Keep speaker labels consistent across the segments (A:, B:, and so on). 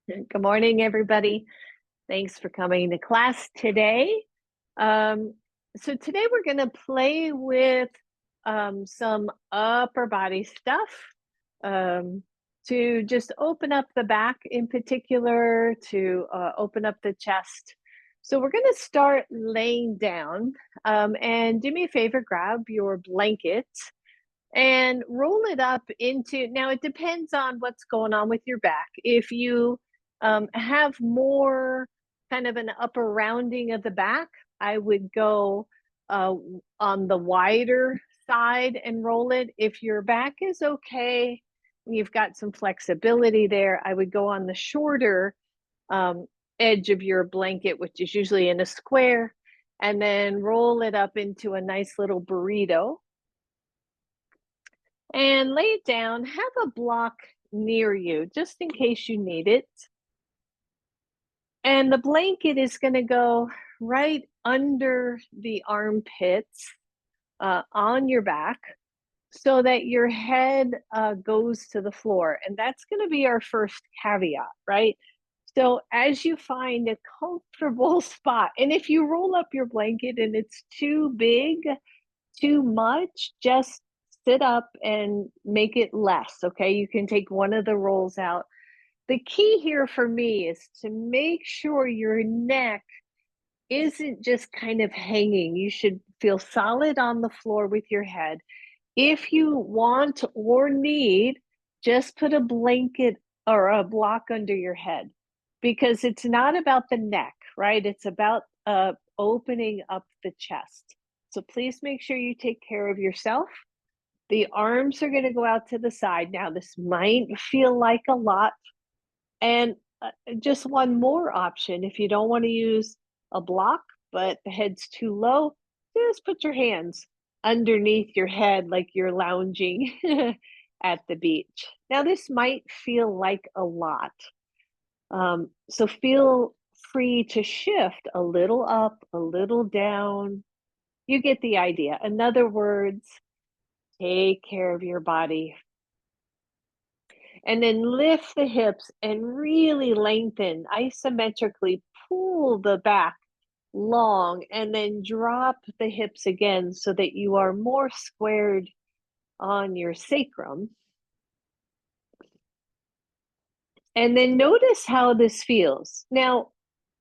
A: Good morning, everybody. Thanks for coming to class today. So today we're going to play with some upper body stuff to just open up the back in particular, to open up the chest. So we're going to start laying down, and do me a favor, grab your blanket and roll it up into, now it depends on what's going on with your back. If you have more kind of an upper rounding of the back, I would go on the wider side and roll it. If your back is okay, you've got some flexibility there, I would go on the shorter edge of your blanket, which is usually in a square, and then roll it up into a nice little burrito. And lay it down, have a block near you, just in case you need it. And the blanket is going to go right under the armpits on your back so that your head goes to the floor. And that's going to be our first caveat, right? So as you find a comfortable spot, and if you roll up your blanket and it's too big, too much, just sit up and make it less, okay? You can take one of the rolls out. The key here for me is to make sure your neck isn't just kind of hanging. You should feel solid on the floor with your head. If you want or need, just put a blanket or a block under your head, because it's not about the neck, right? It's about opening up the chest. So please make sure you take care of yourself. The arms are going to go out to the side. Now, this might feel like a lot. And just one more option, if you don't want to use a block, but the head's too low, just put your hands underneath your head like you're lounging at the beach. Now, this might feel like a lot. So feel free to shift a little up, a little down. You get the idea. In other words, take care of your body. And then lift the hips and really lengthen, isometrically pull the back long, and then drop the hips again so that you are more squared on your sacrum. And then notice how this feels. Now,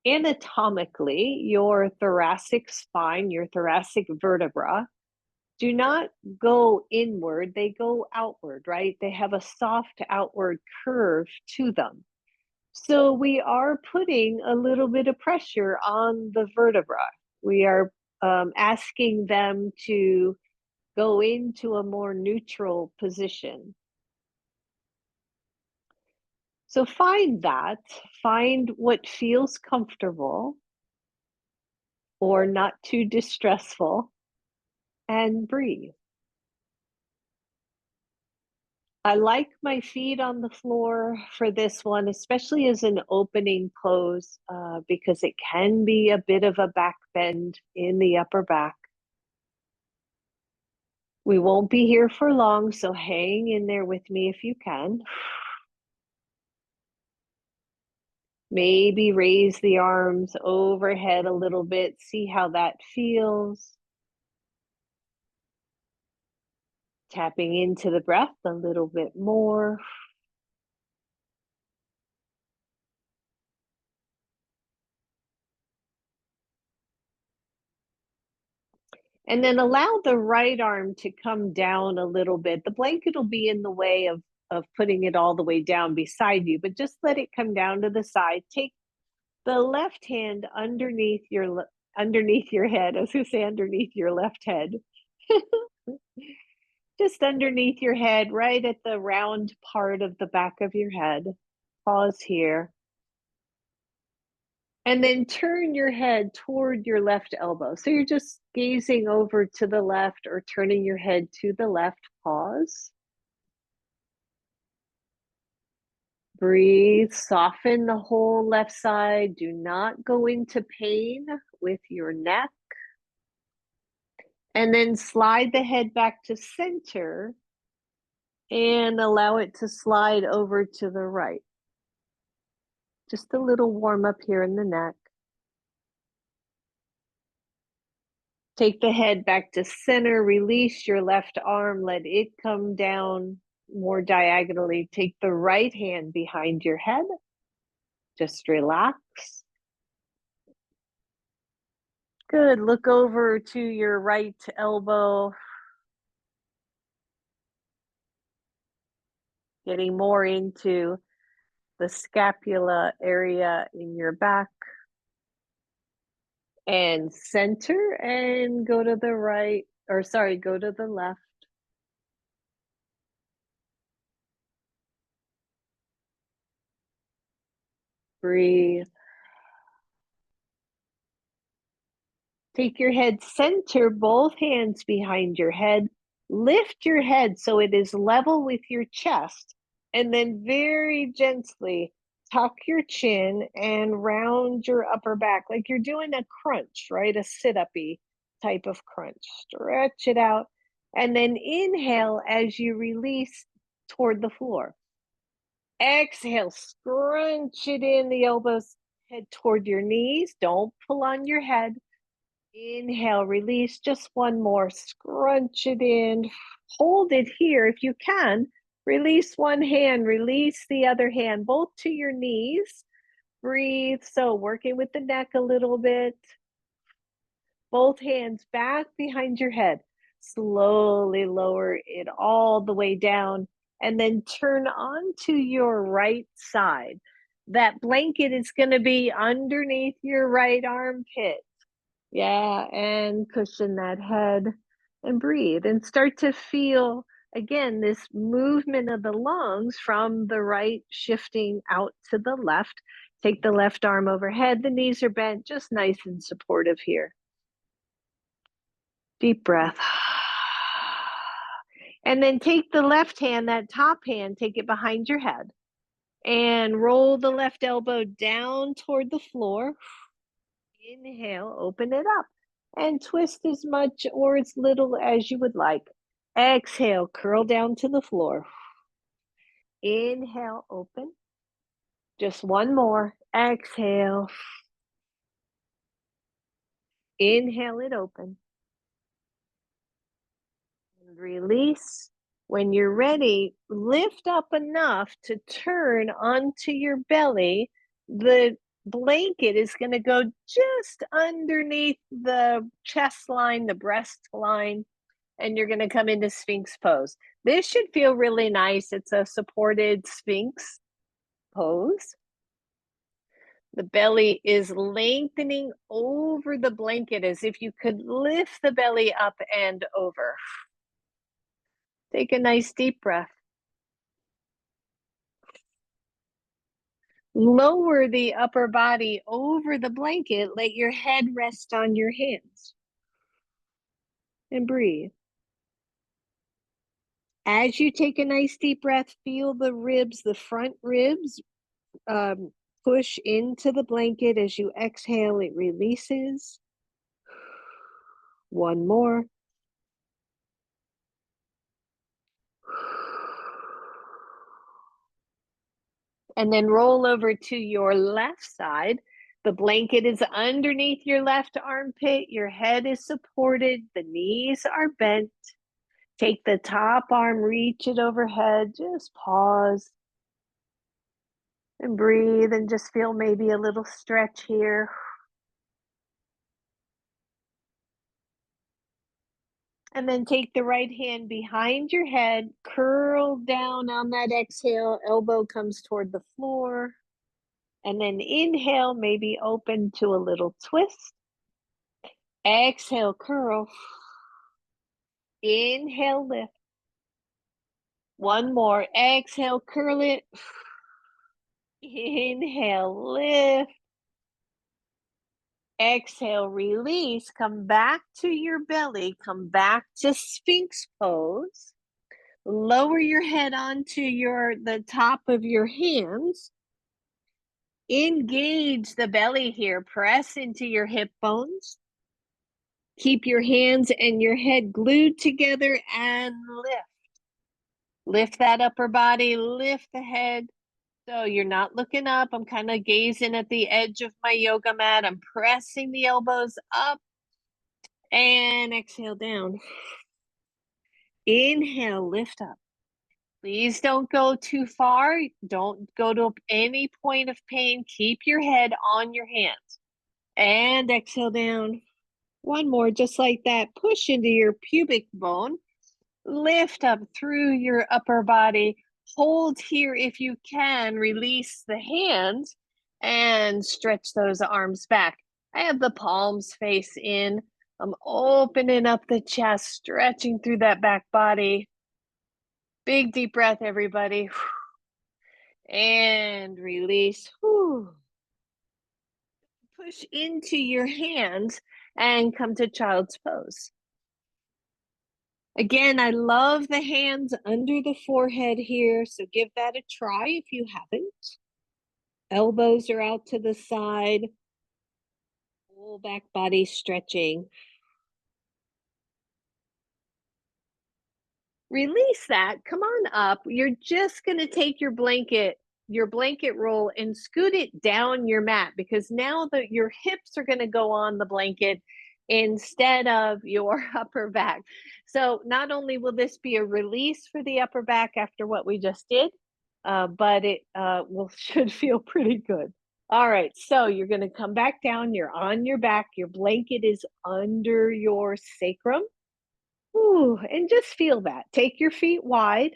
A: anatomically, your thoracic spine, your thoracic vertebra, do not go inward, they go outward, right? They have a soft outward curve to them. So we are putting a little bit of pressure on the vertebra. We are asking them to go into a more neutral position. So find what feels comfortable or not too distressful, and breathe. I like my feet on the floor for this one, especially as an opening pose, because it can be a bit of a back bend in the upper back. We won't be here for long, so hang in there with me if you can. Maybe raise the arms overhead a little bit, see how that feels. Tapping into the breath a little bit more. And then allow the right arm to come down a little bit. The blanket will be in the way of putting it all the way down beside you, but just let it come down to the side. Take the left hand underneath your head. I was going to say underneath your left head. Just underneath your head, right at the round part of the back of your head. Pause here. And then turn your head toward your left elbow. So you're just gazing over to the left or turning your head to the left. Pause. Breathe, soften the whole left side. Do not go into pain with your neck. And then slide the head back to center. And allow it to slide over to the right. Just a little warm up here in the neck. Take the head back to center, release your left arm, let it come down more diagonally. Take the right hand behind your head. Just relax. Good, look over to your right elbow. Getting more into the scapula area in your back. And center and go to the right, or sorry, go to the left. Breathe. Take your head center, both hands behind your head. Lift your head so it is level with your chest. And then very gently tuck your chin and round your upper back like you're doing a crunch, right? A sit-up-y type of crunch. Stretch it out. And then inhale as you release toward the floor. Exhale, scrunch it in, the elbows head toward your knees. Don't pull on your head. Inhale, release, just one more. Scrunch it in. Hold it here if you can. Release one hand, release the other hand, both to your knees. Breathe. So working with the neck a little bit. Both hands back behind your head. Slowly lower it all the way down and then turn onto your right side. That blanket is going to be underneath your right armpit. Yeah, and cushion that head and breathe and start to feel again this movement of the lungs from the right shifting out to the left. Take the left arm overhead, the knees are bent, just nice and supportive here. Deep breath. And then take the left hand, that top hand, take it behind your head and roll the left elbow down toward the floor. Inhale, open it up and twist as much or as little as you would like. Exhale, curl down to the floor. Inhale, open. Just one more. Exhale. Inhale it open. And release. When you're ready, lift up enough to turn onto your belly. The blanket is going to go just underneath the chest line, the breast line, and you're going to come into Sphinx pose. This should feel really nice. It's a supported Sphinx pose. The belly is lengthening over the blanket as if you could lift the belly up and over. Take a nice deep breath. Lower the upper body over the blanket. Let your head rest on your hands. And breathe. As you take a nice deep breath, feel the ribs, the front ribs, push into the blanket. As you exhale, it releases. One more. And then roll over to your left side. The blanket is underneath your left armpit. Your head is supported. The knees are bent. Take the top arm, reach it overhead. Just pause and breathe and just feel maybe a little stretch here. And then take the right hand behind your head, curl down on that exhale, elbow comes toward the floor. And then inhale, maybe open to a little twist. Exhale, curl. Inhale, lift. One more. Exhale, curl it. Inhale, lift. Exhale, release. Come back to your belly. Come back to Sphinx pose. Lower your head onto the top of your hands. Engage the belly here. Press into your hip bones. Keep your hands and your head glued together and lift. Lift that upper body, lift the head. So you're not looking up. I'm kind of gazing at the edge of my yoga mat. I'm pressing the elbows up and exhale down. Inhale, lift up. Please don't go too far. Don't go to any point of pain. Keep your head on your hands. And exhale down. One more, just like that. Push into your pubic bone. Lift up through your upper body. Hold here if you can. Release the hands and stretch those arms back. I have the palms face in. I'm opening up the chest, stretching through that back body. Big deep breath, everybody. And release. Push into your hands and come to child's pose. Again, I love the hands under the forehead here, so give that a try if you haven't. Elbows are out to the side. Whole back body stretching. Release that. Come on up. You're just going to take your blanket roll and scoot it down your mat, because now that your hips are going to go on the blanket instead of your upper back. So not only will this be a release for the upper back after what we just did, but it should feel pretty good. All right, so you're going to come back down. You're on your back. Your blanket is under your sacrum. Ooh, and just feel that. Take your feet wide.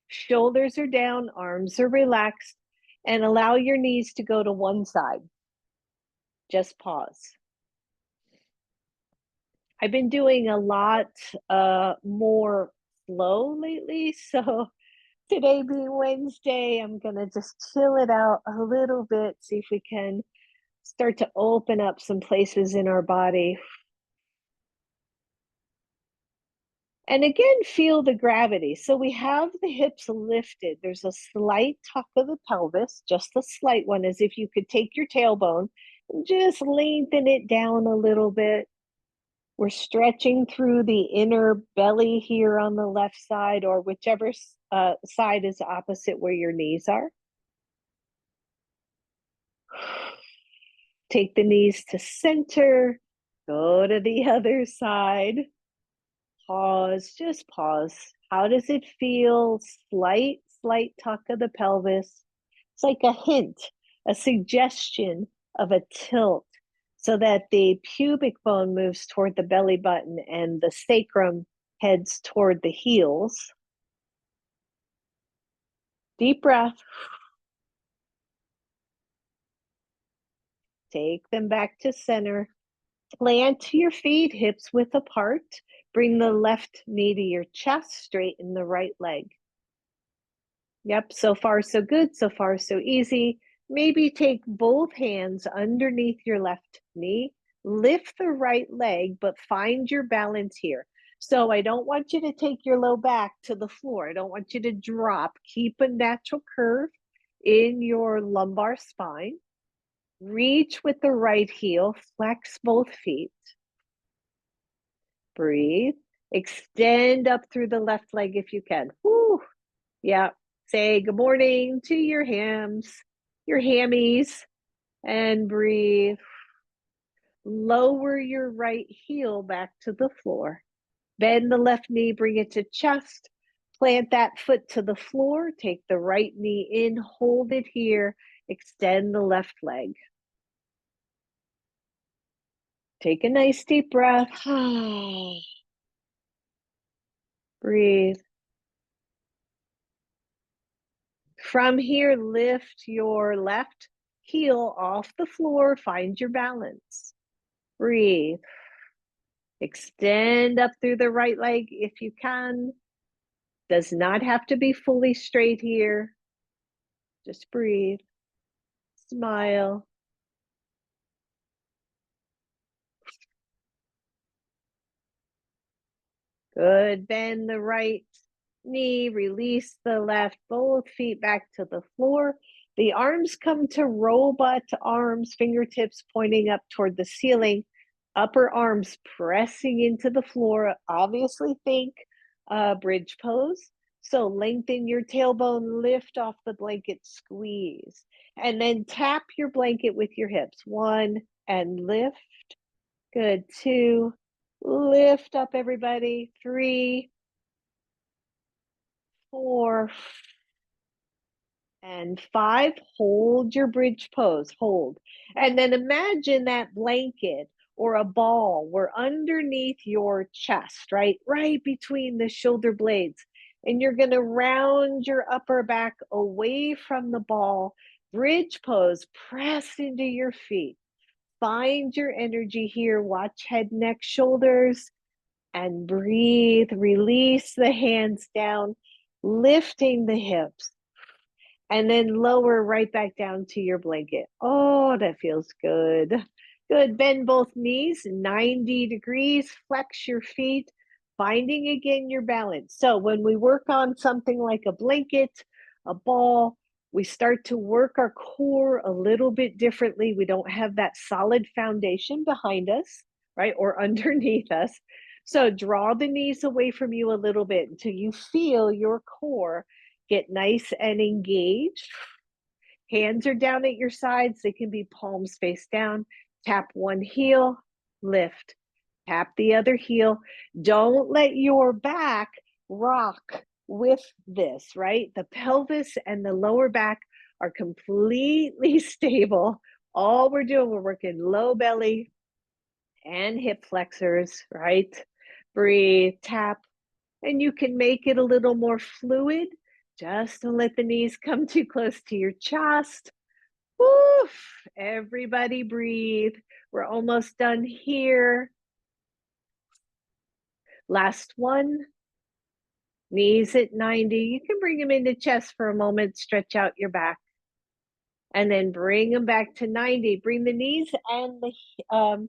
A: Shoulders are down, arms are relaxed, and allow your knees to go to one side. Just pause. I've been doing a lot more slow lately, so today being Wednesday, I'm gonna just chill it out a little bit, see if we can start to open up some places in our body. And again, feel the gravity. So we have the hips lifted. There's a slight tuck of the pelvis, just a slight one, as if you could take your tailbone and just lengthen it down a little bit. We're stretching through the inner belly here on the left side, or whichever side is opposite where your knees are. Take the knees to center, go to the other side. Pause, just pause. How does it feel? Slight tuck of the pelvis. It's like a hint, a suggestion of a tilt, so that the pubic bone moves toward the belly button and the sacrum heads toward the heels. Deep breath. Take them back to center. Plant your feet hips width apart. Bring the left knee to your chest, straighten the right leg. Yep, so far so good, so far so easy. Maybe take both hands underneath your left knee, lift the right leg, but find your balance here. So I don't want you to take your low back to the floor. I don't want you to drop. Keep a natural curve in your lumbar spine. Reach with the right heel, flex both feet. Breathe. Extend up through the left leg if you can. Woo. Yeah. Say good morning to your hams, your hammies, and breathe. Lower your right heel back to the floor. Bend the left knee, bring it to chest. Plant that foot to the floor. Take the right knee in, hold it here. Extend the left leg. Take a nice deep breath. Breathe. From here, lift your left heel off the floor. Find your balance. Breathe. Extend up through the right leg if you can. Does not have to be fully straight here. Just breathe. Smile. Good. Bend the right knee, release the left, both feet back to the floor. The arms come to robot arms, fingertips pointing up toward the ceiling, upper arms pressing into the floor. Obviously think bridge pose. So lengthen your tailbone, lift off the blanket, squeeze. And then tap your blanket with your hips. 1, and lift. Good. 2, lift up everybody. 3, 4, and 5. Hold your bridge pose, hold. And then imagine that blanket or a ball were underneath your chest, right? Right between the shoulder blades. And you're gonna round your upper back away from the ball. Bridge pose, press into your feet. Find your energy here. Watch head, neck, shoulders, and breathe. Release the hands down, lifting the hips, and then lower right back down to your blanket. Oh, that feels good. Good. Bend both knees 90 degrees, flex your feet, finding again your balance. So when we work on something like a blanket, a ball, we start to work our core a little bit differently. We don't have that solid foundation behind us, right? Or underneath us. So draw the knees away from you a little bit until you feel your core get nice and engaged. Hands are down at your sides. They can be palms face down. Tap one heel, lift. Tap the other heel. Don't let your back rock with this, right? The pelvis and the lower back are completely stable. All we're doing, we're working low belly and hip flexors, right? Breathe, tap, and you can make it a little more fluid. Just don't let the knees come too close to your chest. Woof! Everybody breathe. We're almost done here. Last one. Knees at 90. You can bring them into chest for a moment. Stretch out your back. And then bring them back to 90. Bring the knees and the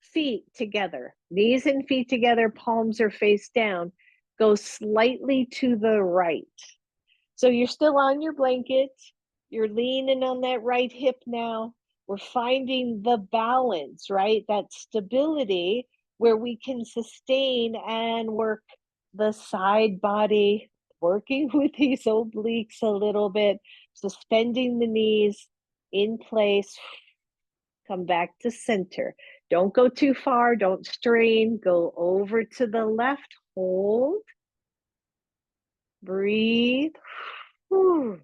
A: feet together. Knees and feet together. Palms are face down. Go slightly to the right. So you're still on your blanket. You're leaning on that right hip now. We're finding the balance, right? That stability where we can sustain and work the side body, working with these obliques a little bit, suspending the knees in place. Come back to center. Don't go too far. Don't strain. Go over to the left. Hold. Breathe. Whew.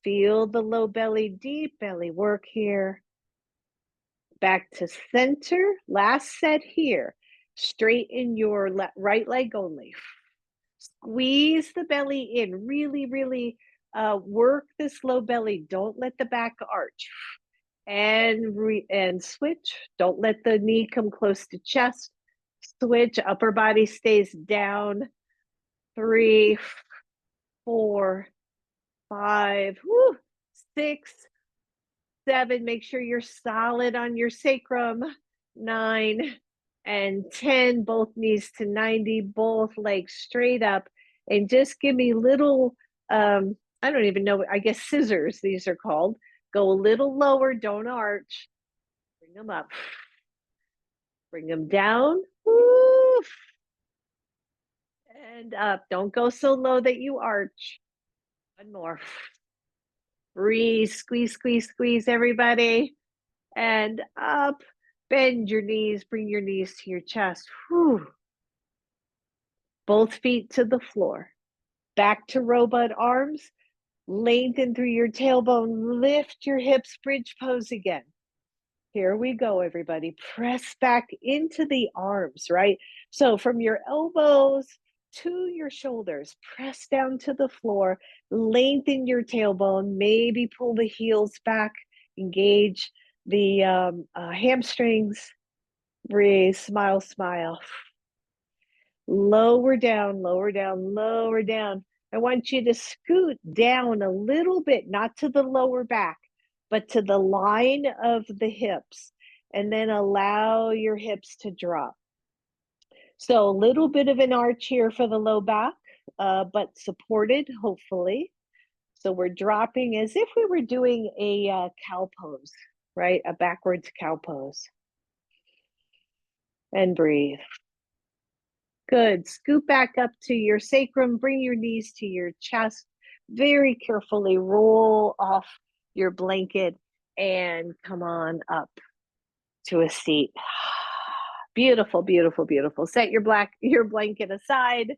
A: Feel the low belly, deep belly work here. Back to center. Last set here. Straighten your right leg only. Squeeze the belly in. Really, really work this low belly. Don't let the back arch. And switch. Don't let the knee come close to chest. Switch. Upper body stays down. 3, 4, 5, 6, 7, make sure you're solid on your sacrum. 9 and 10, both knees to 90, both legs straight up. And just give me little, I don't even know, I guess scissors, these are called. Go a little lower, don't arch. Bring them up. Bring them down. Woof. And up. Don't go so low that you arch. One more. Breathe, squeeze, squeeze, squeeze, everybody. And up. Bend your knees, bring your knees to your chest. Whew. Both feet to the floor. Back to robot arms. Lengthen through your tailbone. Lift your hips, bridge pose again. Here we go, everybody. Press back into the arms, right? So from your elbows to your shoulders, press down to the floor. Lengthen your tailbone. Maybe pull the heels back. Engage the hamstrings. Breathe, smile, smile. Lower down, lower down, lower down. I want you to scoot down a little bit, not to the lower back, but to the line of the hips, and then allow your hips to drop. So a little bit of an arch here for the low back, but supported, hopefully. So we're dropping as if we were doing a cow pose, right? A backwards cow pose. And breathe. Good. Scoop back up to your sacrum. Bring your knees to your chest. Very carefully roll off your blanket and come on up to a seat. Beautiful, beautiful, beautiful. Set your blanket aside.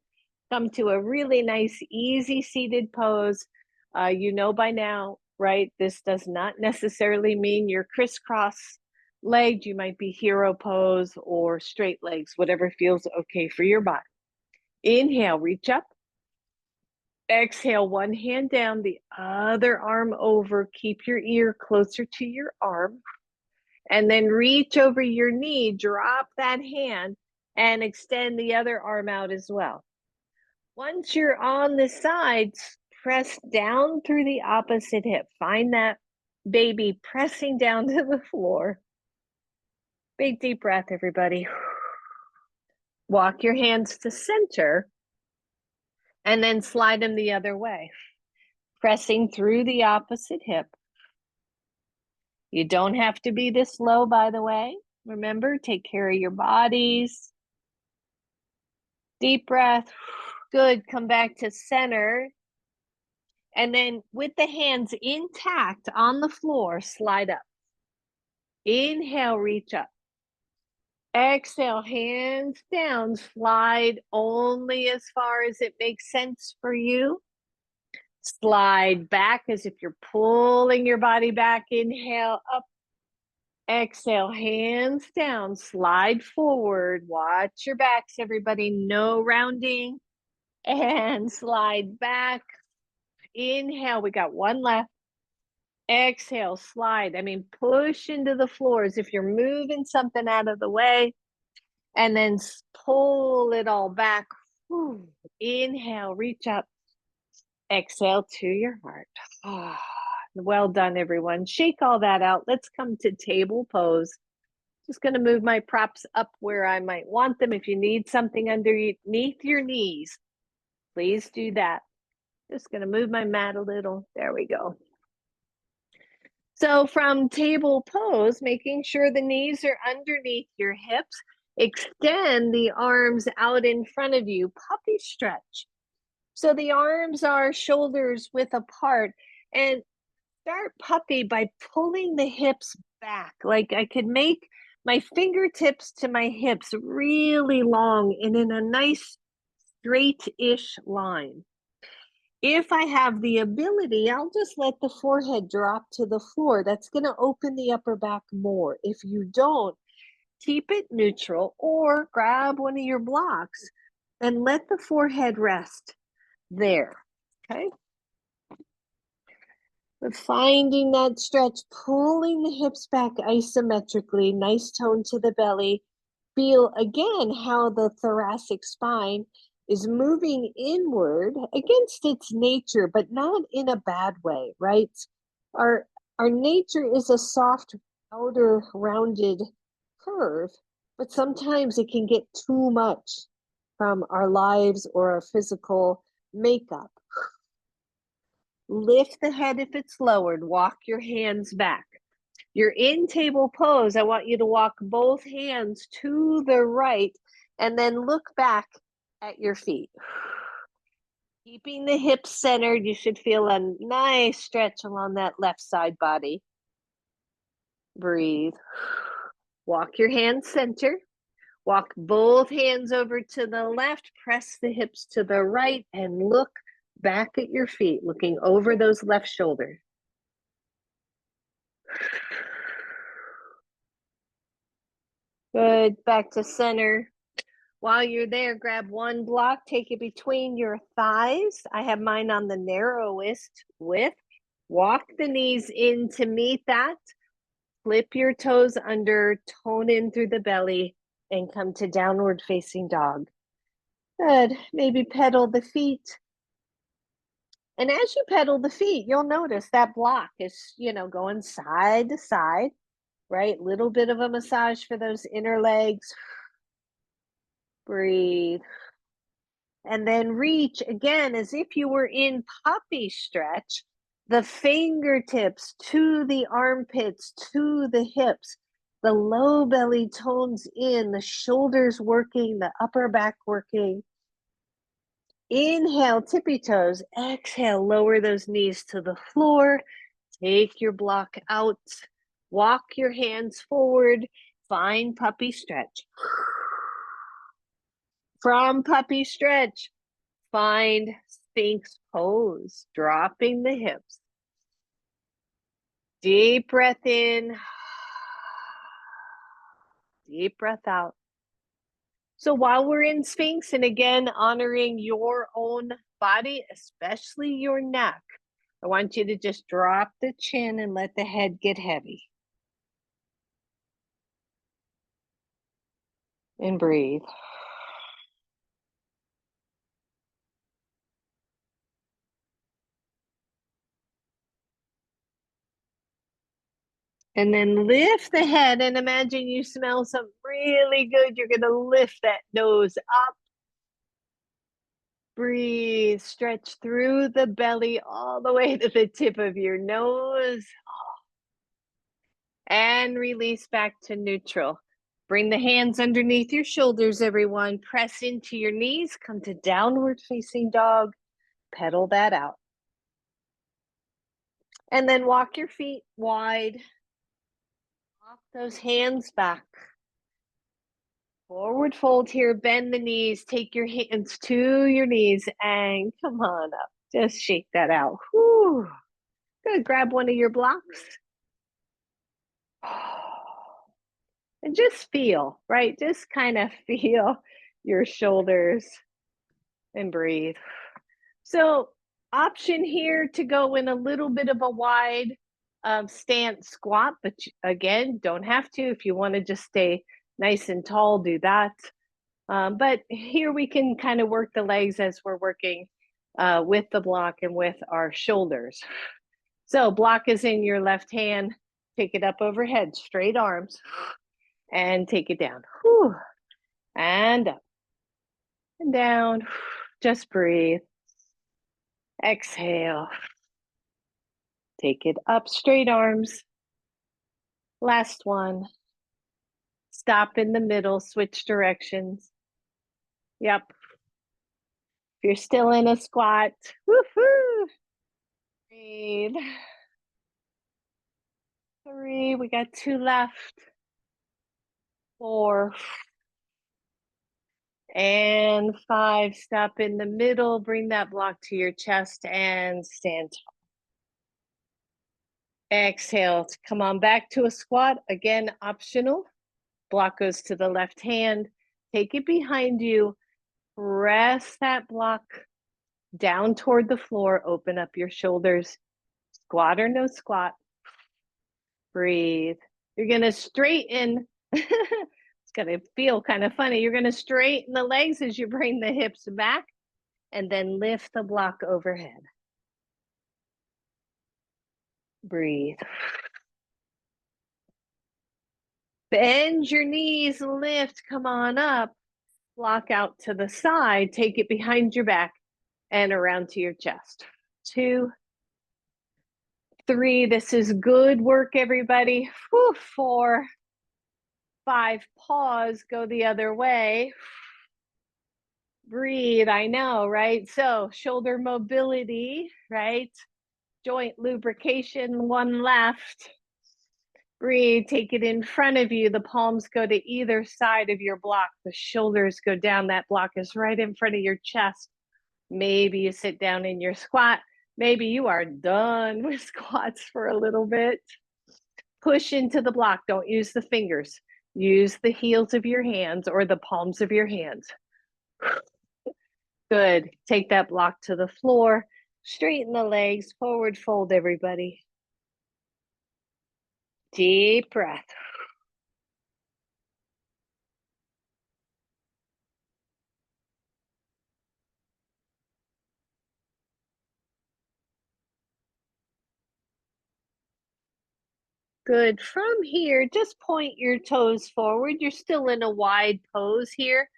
A: Come to a really nice, easy seated pose. You know by now, right? This does not necessarily mean you're crisscross legged. You might be hero pose or straight legs, whatever feels okay for your body. Inhale, reach up. Exhale, one hand down, the other arm over. Keep your ear closer to your arm. And then reach over your knee, drop that hand, and extend the other arm out as well. Once you're on the sides, press down through the opposite hip. Find that baby pressing down to the floor. Big deep breath, everybody. Walk your hands to center and then slide them the other way, pressing through the opposite hip. You don't have to be this low, by the way. Remember, take care of your bodies. Deep breath. Good. Come back to center. And then with the hands intact on the floor, slide up. Inhale, reach up. Exhale, hands down. Slide only as far as it makes sense for you. Slide back as if you're pulling your body back. Inhale, up. Exhale, hands down. Slide forward. Watch your backs, everybody. No rounding. And slide back. Inhale, we got one left. Exhale, slide. I mean, push into the floor as if you're moving something out of the way. And then pull it all back. Whew. Inhale, reach up. Exhale to your heart. Oh, well done, everyone. Shake all that out. Let's come to table pose. Just going to move my props up where I might want them. If you need something underneath your knees, please do that. Just going to move my mat a little. There we go. So from table pose, making sure the knees are underneath your hips, extend the arms out in front of you, puppy stretch. So the arms are shoulders width apart, and start puppy by pulling the hips back. Like I could make my fingertips to my hips really long and in a nice straight-ish line. If I have the ability, I'll just let the forehead drop to the floor. That's going to open the upper back more. If you don't, keep it neutral or grab one of your blocks and let the forehead rest there. Okay. But finding that stretch, pulling the hips back isometrically, nice tone to the belly. Feel again how the thoracic spine is moving inward against its nature, but not in a bad way, right? Our nature is a soft, outer rounded curve, but sometimes it can get too much from our lives or our physical makeup. Lift the head if it's lowered. Walk your hands back. You're in table pose. I want you to walk both hands to the right and then look back at your feet. Keeping the hips centered, you should feel a nice stretch along that left side body. Breathe. Walk your hands center. Walk both hands over to the left. Press the hips to the right and look back at your feet, looking over those left shoulders. Good. Back to center. While you're there, grab one block, take it between your thighs. I have mine on the narrowest width. Walk the knees in to meet that. Flip your toes under, tone in through the belly, and come to downward facing dog. Good. Maybe pedal the feet. And as you pedal the feet, you'll notice that block is, going side to side, right? Little bit of a massage for those inner legs. Breathe. And then reach again as if you were in puppy stretch, the fingertips to the armpits, to the hips. The low belly tones in, the shoulders working, the upper back working. Inhale, tippy toes. Exhale, lower those knees to the floor. Take your block out. Walk your hands forward. Find puppy stretch. From puppy stretch, find Sphinx pose, dropping the hips. Deep breath in. Deep breath out. So while we're in Sphinx, and again, honoring your own body, especially your neck, I want you to just drop the chin and let the head get heavy. And breathe. And then lift the head and imagine you smell something really good. You're going to lift that nose up. Breathe, stretch through the belly all the way to the tip of your nose. And release back to neutral. Bring the hands underneath your shoulders, everyone. Press into your knees. Come to downward facing dog. Pedal that out. And then walk your feet wide. Walk those hands back. Forward fold here, bend the knees, take your hands to your knees and come on up. Just shake that out. Whew. Good, grab one of your blocks. And just feel, right? Just kind of feel your shoulders and breathe. So option here to go in a little bit of a wide stance squat, but again, don't have to. If you want to just stay nice and tall, do that. But here we can kind of work the legs as we're working with the block and with our shoulders. So block is in your left hand, take it up overhead, straight arms, and take it down. Whew. And up and down. Just breathe. Exhale. Take it up, straight arms. Last one. Stop in the middle, switch directions. Yep. If you're still in a squat, woohoo! Breathe. 3, we got 2 left. 4. And 5, stop in the middle, bring that block to your chest and stand tall. Exhale, come on back to a squat, again, optional. Block goes to the left hand, take it behind you, press that block down toward the floor, open up your shoulders, squat or no squat. Breathe. You're gonna straighten, it's gonna feel kind of funny. You're gonna straighten the legs as you bring the hips back and then lift the block overhead. Breathe. Bend your knees, lift, come on up. Block out to the side, take it behind your back and around to your chest. 2, 3, this is good work, everybody. Whew, 4, 5, pause, go the other way. Breathe, I know, right? So shoulder mobility, right? Joint lubrication, 1 left. Breathe, take it in front of you. The palms go to either side of your block. The shoulders go down. That block is right in front of your chest. Maybe you sit down in your squat. Maybe you are done with squats for a little bit. Push into the block. Don't use the fingers. Use the heels of your hands or the palms of your hands. Good. Take that block to the floor. Straighten the legs. Forward fold, everybody. Deep breath. Good. From here, just point your toes forward. You're still in a wide pose here.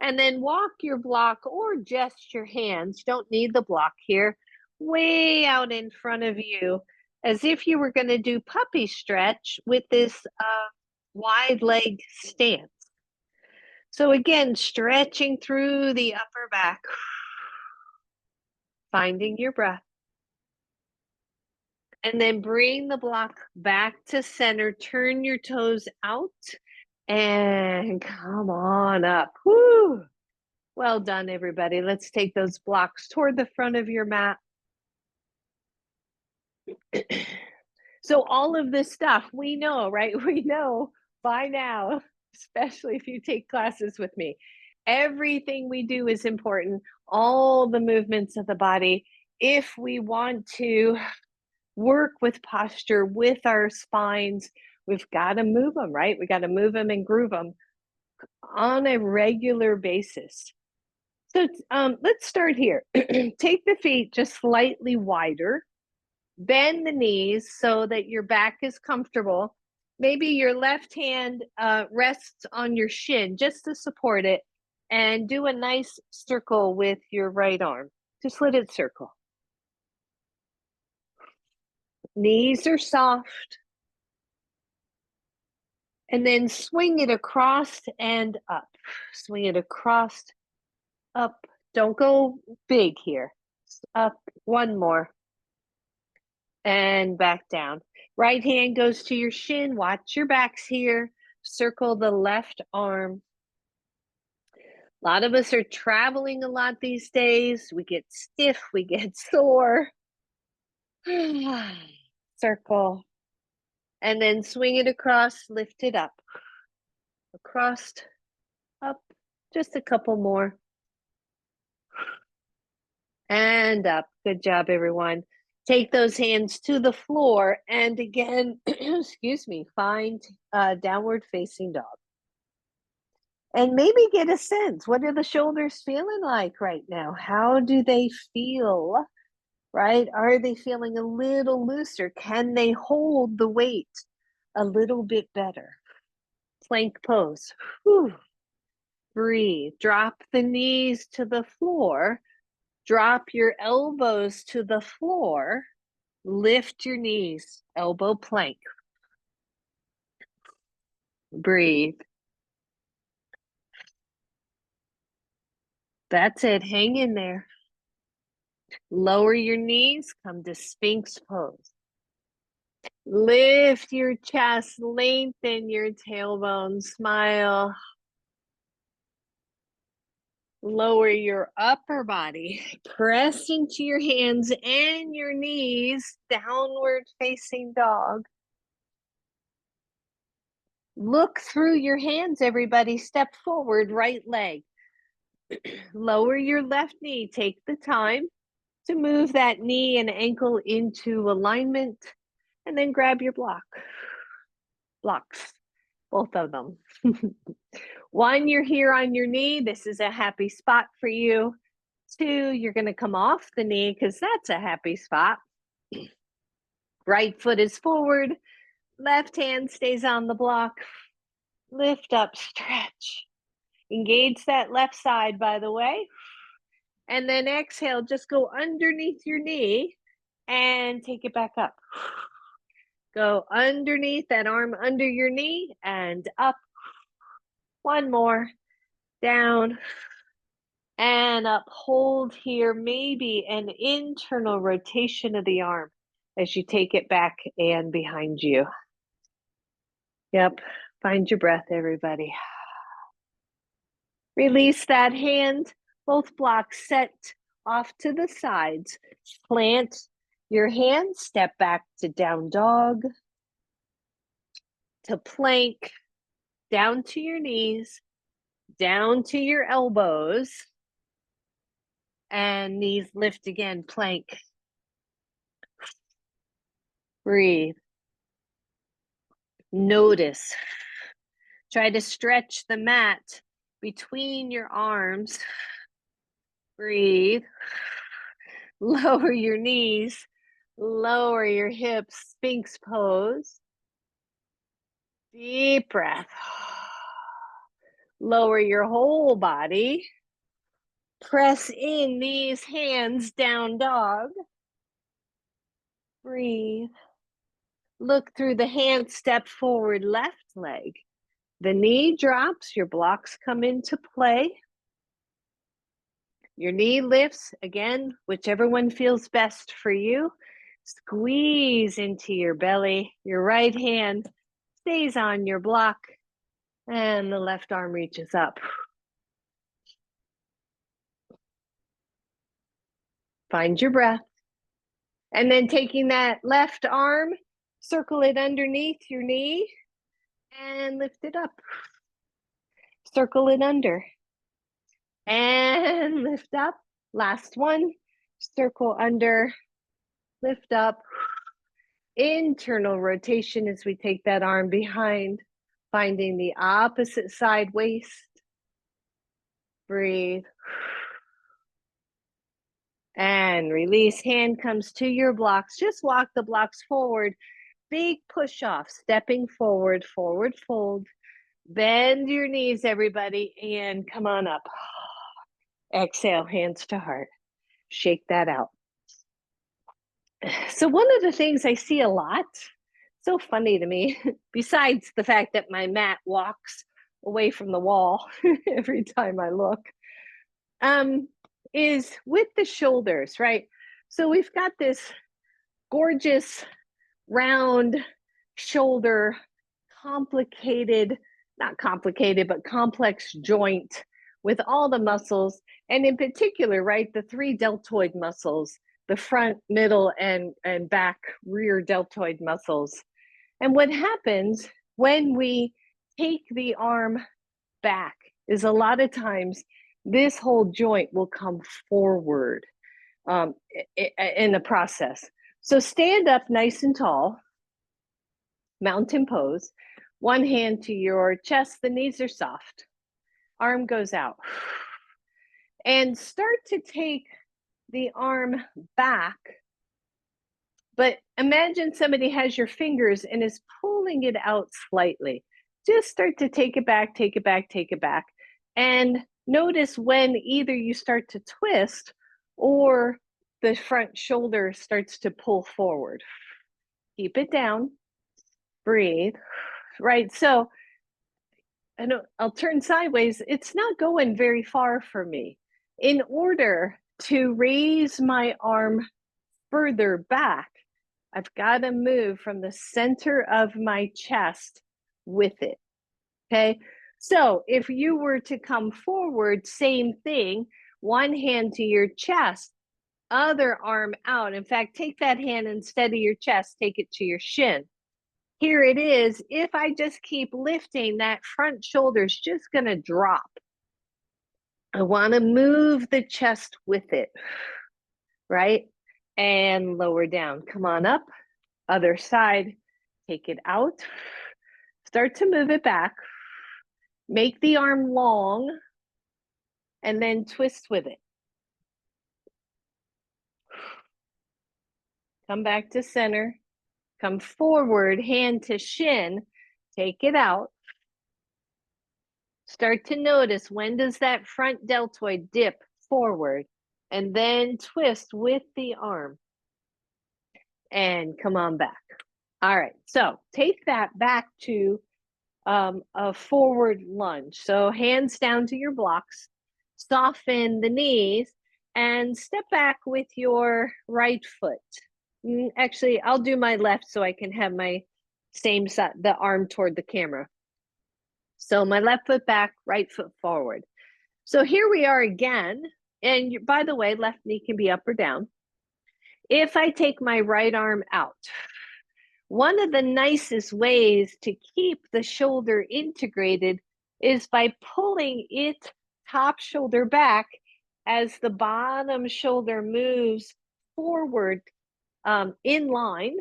A: And then walk your block or just your hands. You don't need the block here. Way out in front of you, as if you were going to do puppy stretch with this wide leg stance. So again, stretching through the upper back, finding your breath. And then bring the block back to center. Turn your toes out and come on up. Woo! Well done, everybody. Let's take those blocks toward the front of your mat. So all of this stuff we know, right? We know by now, especially if you take classes with me, everything we do is important. All the movements of the body. If we want to work with posture, with our spines, we've got to move them, right? We got to move them and groove them on a regular basis. So let's start here. Take the feet just slightly wider. Bend the knees so that your back is comfortable. Maybe your left hand rests on your shin just to support it, and do a nice circle with your right arm. Just let it circle. Knees are soft. And then swing it across and up. Swing it across, up. Don't go big here. Up, one more. And back down. Right hand goes to your shin. Watch your backs here. Circle the left arm. A lot of us are traveling a lot these days. We get stiff, we get sore. Circle. And then swing it across, lift it up. Across, up, just a couple more. And up. Good job, everyone. Take those hands to the floor. And again, excuse me, find downward facing dog. And maybe get a sense. What are the shoulders feeling like right now? How do they feel? Right? Are they feeling a little looser? Can they hold the weight a little bit better? Plank pose. Whew. Breathe. Drop the knees to the floor. Drop your elbows to the floor. Lift your knees. Elbow plank. Breathe. That's it. Hang in there. Lower your knees. Come to Sphinx pose. Lift your chest. Lengthen your tailbone. Smile. Lower your upper body. Press into your hands and your knees. Downward facing dog. Look through your hands, everybody. Step forward, right leg. Lower your left knee. Take the time to move that knee and ankle into alignment, and then grab your block. Blocks, both of them. One, you're here on your knee. This is a happy spot for you. Two, you're going to come off the knee because that's a happy spot. Right foot is forward. Left hand stays on the block. Lift up, stretch. Engage that left side, by the way. And then exhale, just go underneath your knee and take it back up. Go underneath that arm under your knee and up. One more. Down and up. Hold here. Maybe an internal rotation of the arm as you take it back and behind you. Yep. Find your breath, everybody. Release that hand. Both blocks set off to the sides. Plant your hands. Step back to down dog. To plank. Down to your knees. Down to your elbows. And knees lift again. Plank. Breathe. Notice. Try to stretch the mat between your arms. Breathe. Lower your knees. Lower your hips. Sphinx pose. Deep breath. Lower your whole body. Press in these hands, down dog. Breathe. Look through the hand, step forward, left leg. The knee drops, your blocks come into play. Your knee lifts, again, whichever one feels best for you. Squeeze into your belly. Your right hand stays on your block, and the left arm reaches up. Find your breath. And then taking that left arm, circle it underneath your knee and lift it up. Circle it under and lift up. Last one, circle under, lift up. Internal rotation as we take that arm behind, finding the opposite side waist. Breathe. And release. Hand comes to your blocks. Just walk the blocks forward. Big push off, stepping forward, forward fold. Bend your knees, everybody, and come on up. Exhale, hands to heart. Shake that out. So one of the things I see a lot, so funny to me, besides the fact that my mat walks away from the wall every time I look, is with the shoulders, right? So we've got this gorgeous round shoulder, complicated, not complicated, but complex joint with all the muscles. And in particular, right, the three deltoid muscles, the front, middle, and back rear deltoid muscles. And what happens when we take the arm back is a lot of times this whole joint will come forward in the process. So stand up nice and tall, mountain pose, one hand to your chest, the knees are soft, arm goes out. And start to take the arm back, but imagine somebody has your fingers and is pulling it out slightly. Just start to take it back, take it back, take it back. And notice when either you start to twist or the front shoulder starts to pull forward. Keep it down, breathe, right? So I'll turn sideways. It's not going very far for me. In order to raise my arm further back, I've got to move from the center of my chest with it, okay? So if you were to come forward, same thing, one hand to your chest, other arm out. In fact, take that hand instead of your chest, take it to your shin. Here it is. If I just keep lifting, that front shoulder is just going to drop. I want to move the chest with it, right? And lower down. Come on up. Other side. Take it out. Start to move it back. Make the arm long and then twist with it. Come back to center. Come forward, hand to shin. Take it out. Start to notice, when does that front deltoid dip forward? And then twist with the arm. And come on back. All right, so take that back to a forward lunge. So hands down to your blocks. Soften the knees and step back with your right foot. Actually, I'll do my left so I can have my same side, the arm toward the camera. So my left foot back, right foot forward. So here we are again. And by the way, left knee can be up or down. If I take my right arm out, one of the nicest ways to keep the shoulder integrated is by pulling it top shoulder back as the bottom shoulder moves forward in line,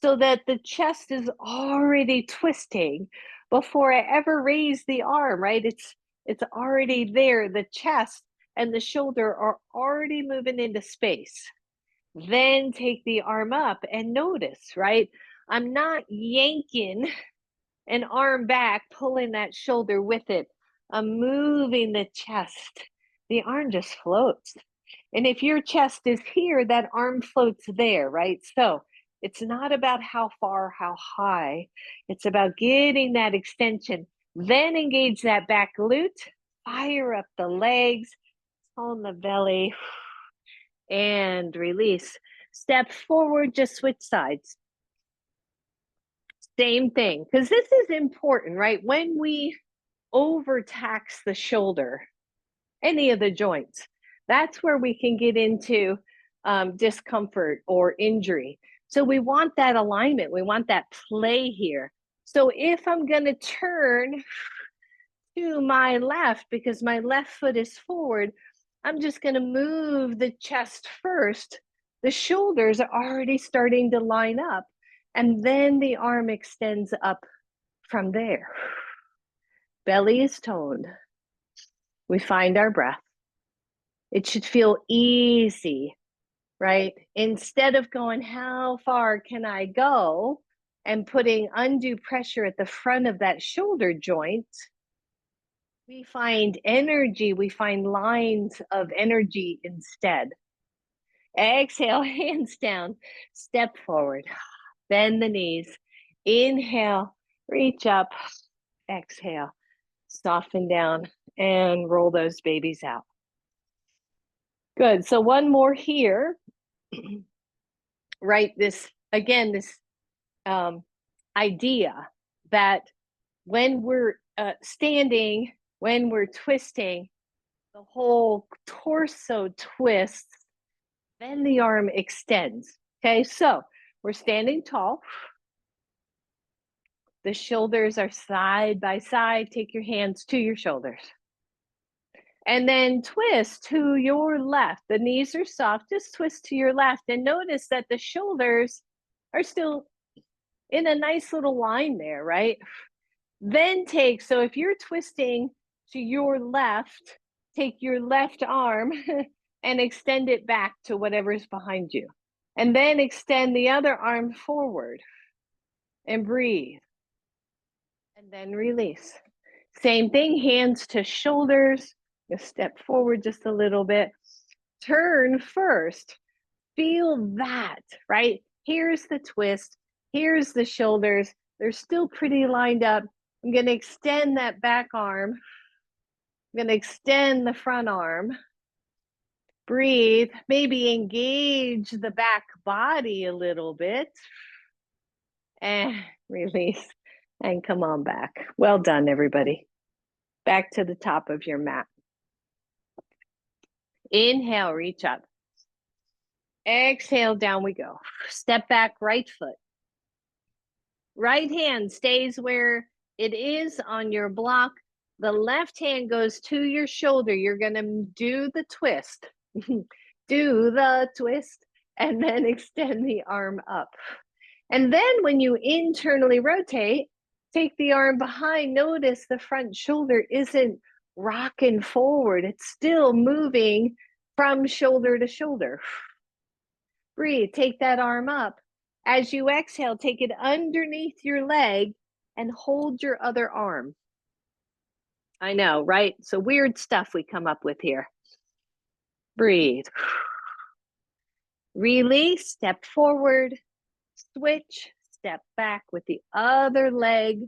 A: so that the chest is already twisting before I ever raise the arm, right? It's already there. The chest and the shoulder are already moving into space. Then take the arm up and notice, right? I'm not yanking an arm back, pulling that shoulder with it. I'm moving the chest. The arm just floats. And if your chest is here, that arm floats there, right? So It's not about how far, how high. It's about getting that extension. Then engage that back glute, fire up the legs, tone the belly, and release. Step forward, just switch sides. Same thing, because this is important, right? When we overtax the shoulder, any of the joints, that's where we can get into discomfort or injury. So we want that alignment. We want that play here. So if I'm going to turn to my left because my left foot is forward, I'm just going to move the chest first. The shoulders are already starting to line up, and then the arm extends up from there. Belly is toned. We find our breath. It should feel easy, right? Instead of going, how far can I go? And putting undue pressure at the front of that shoulder joint, we find energy, we find lines of energy instead. Exhale, hands down, step forward, bend the knees, inhale, reach up, exhale, soften down, and roll those babies out. Good, so one more here, right? This, again, this idea that when we're standing, when we're twisting, the whole torso twists, then the arm extends. Okay, so we're standing tall. The shoulders are side by side. Take your hands to your shoulders. And then twist to your left. The knees are soft. Just twist to your left. And notice that the shoulders are still in a nice little line there, right? Then take, so if you're twisting to your left, take your left arm and extend it back to whatever's behind you. And then extend the other arm forward and breathe. And then release. Same thing, hands to shoulders. You step forward just a little bit. Turn first. Feel that, right? Here's the twist. Here's the shoulders. They're still pretty lined up. I'm going to extend that back arm. I'm going to extend the front arm. Breathe. Maybe engage the back body a little bit. And release. And come on back. Well done, everybody. Back to the top of your mat. Inhale, reach up. Exhale, down we go. Step back, right foot. Right hand stays where it is on your block. The left hand goes to your shoulder. You're going to do the twist. Do the twist and then extend the arm up. And then when you internally rotate, take the arm behind. Notice the front shoulder isn't rocking forward. It's still moving from shoulder to shoulder. Breathe, take that arm up. As you exhale, take it underneath your leg and hold your other arm. I know, right? So weird stuff we come up with here. Breathe. Release, step forward, switch, step back with the other leg.